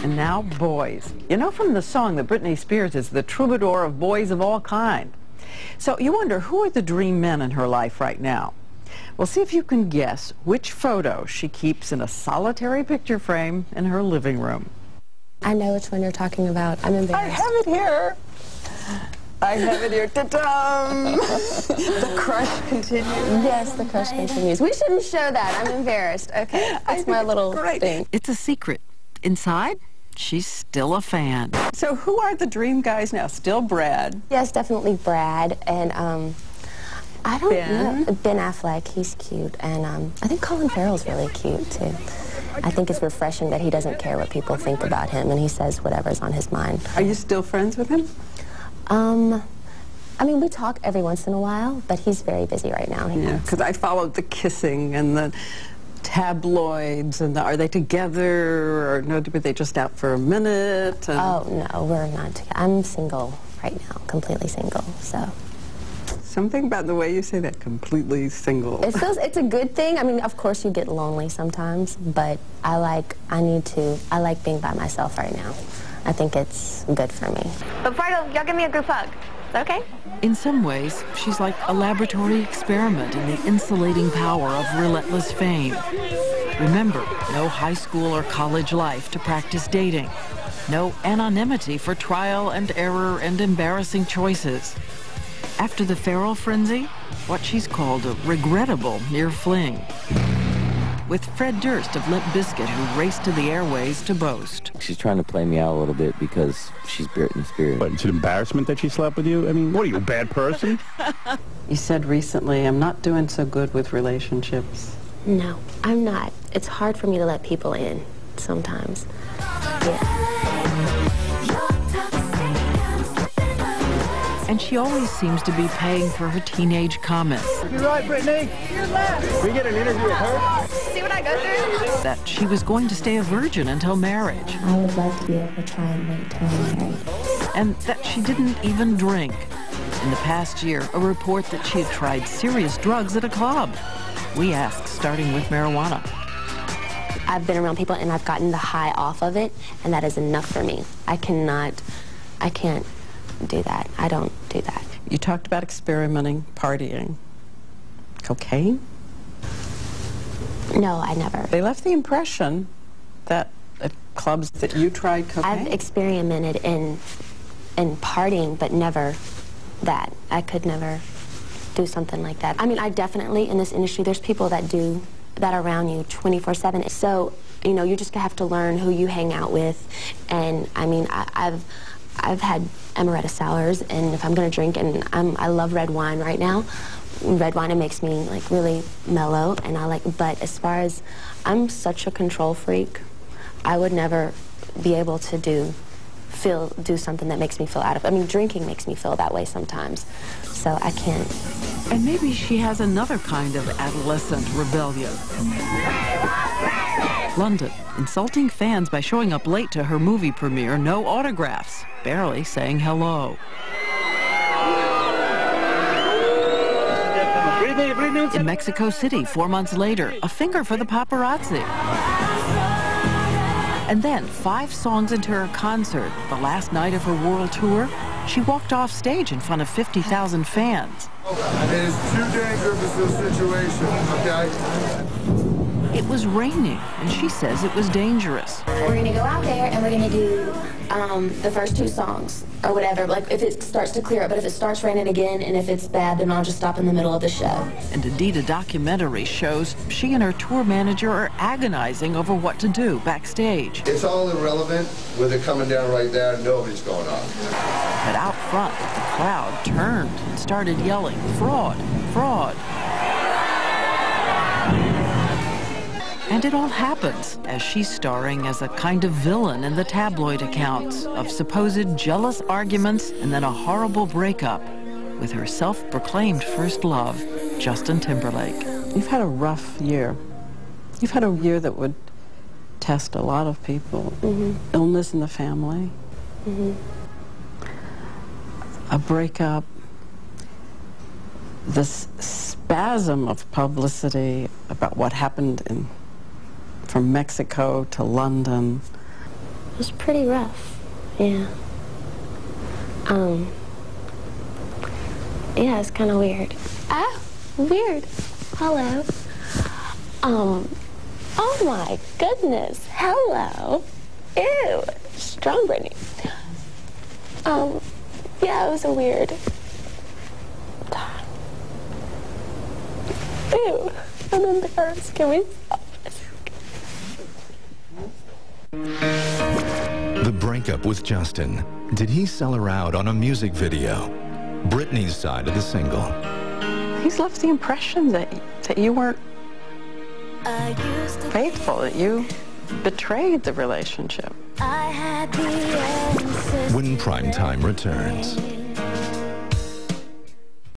And now, boys. You know from the song that Britney Spears is the troubadour of boys of all kind. So you wonder, who are the dream men in her life right now? Well, see if you can guess which photo she keeps in a solitary picture frame in her living room. I know which one you're talking about. I'm embarrassed. I have it here. I have it here. Ta-dum! The crush continues. Yes, the crush continues. We shouldn't show that. I'm embarrassed. Okay, that's my little thing. It's a secret. Inside, she's still a fan. So who are the dream guys now? Still Brad? Yes, definitely Brad. And I don't know. Ben Affleck, he's cute. And I think Colin Farrell's really cute, too. I think it's refreshing that he doesn't care what people think about him, and he says whatever's on his mind. Are you still friends with him? I mean, we talk every once in a while, but he's very busy right now. Yeah, because I followed the kissing and the tabloids, and are they together, or no, were they just out for a minute? Oh, no, we're not together. I'm single right now, completely single, so. Something about the way you say that, completely single. It's a good thing. I mean, of course you get lonely sometimes, but I like being by myself right now. I think it's good for me. But Fargo, y'all give me a group hug. Is that okay? In some ways, she's like a laboratory experiment in the insulating power of relentless fame. Remember, no high school or college life to practice dating. No anonymity for trial and error and embarrassing choices. After the Farrell frenzy, what she's called a regrettable near fling. With Fred Durst of Limp Bizkit, who raced to the airways to boast. She's trying to play me out a little bit because she's Britney Spears. But it's an embarrassment that she slept with you? I mean, what are you, a bad person? You said recently, I'm not doing so good with relationships. No, I'm not. It's hard for me to let people in sometimes. Yeah. And she always seems to be paying for her teenage comments. You're right, Britney. You're left. We get an interview with her. See what I go through? That she was going to stay a virgin until marriage. I would love to be able to try and wait till I'm married. And that she didn't even drink. In the past year, a report that she had tried serious drugs at a club. We asked, starting with marijuana. I've been around people and I've gotten the high off of it, and that is enough for me. I can't do that. I don't do that. You talked about experimenting, partying. Cocaine? No, I never. They left the impression that at clubs that you tried cocaine. I've experimented in partying, but never that. I could never do something like that. I mean, I definitely, in this industry, there's people that do that around you 24/7. So, you know, you just have to learn who you hang out with. And, I mean, I've had amaretto sours, and if I'm going to drink, and I love red wine right now. Red wine, it makes me, like, really mellow, and but as far as, I'm such a control freak, I would never be able to do something that makes me feel out of, I mean, drinking makes me feel that way sometimes, so I can't. And maybe she has another kind of adolescent rebellion. London, insulting fans by showing up late to her movie premiere, no autographs, barely saying hello. In Mexico City, 4 months later, a finger for the paparazzi. And then, 5 songs into her concert, the last night of her world tour, she walked off stage in front of 50,000 fans. It is too dangerous, this situation, okay? It was raining, and she says it was dangerous. We're going to go out there, and we're going to do the first 2 songs, or whatever, like if it starts to clear up. But if it starts raining again, and if it's bad, then I'll just stop in the middle of the show. And indeed, a documentary shows she and her tour manager are agonizing over what to do backstage. It's all irrelevant with it coming down right there. Nobody's going off. But out front, the crowd turned and started yelling, "Fraud! Fraud!" And it all happens as she's starring as a kind of villain in the tabloid accounts of supposed jealous arguments and then a horrible breakup with her self-proclaimed first love, Justin Timberlake. You've had a rough year. You've had a year that would test a lot of people. Illness in the family. A breakup. This spasm of publicity about what happened from Mexico to London. It was pretty rough, yeah. Yeah, it's kind of weird. Ah, weird. Hello. Oh my goodness, hello. Ew, strong Britney. Yeah, it was a weird time. Ew, I'm embarrassed. Can we stop this? The breakup with Justin. Did he sell her out on a music video? Britney's side of the single. He's left the impression that you weren't faithful, that you betrayed the relationship. When Primetime returns.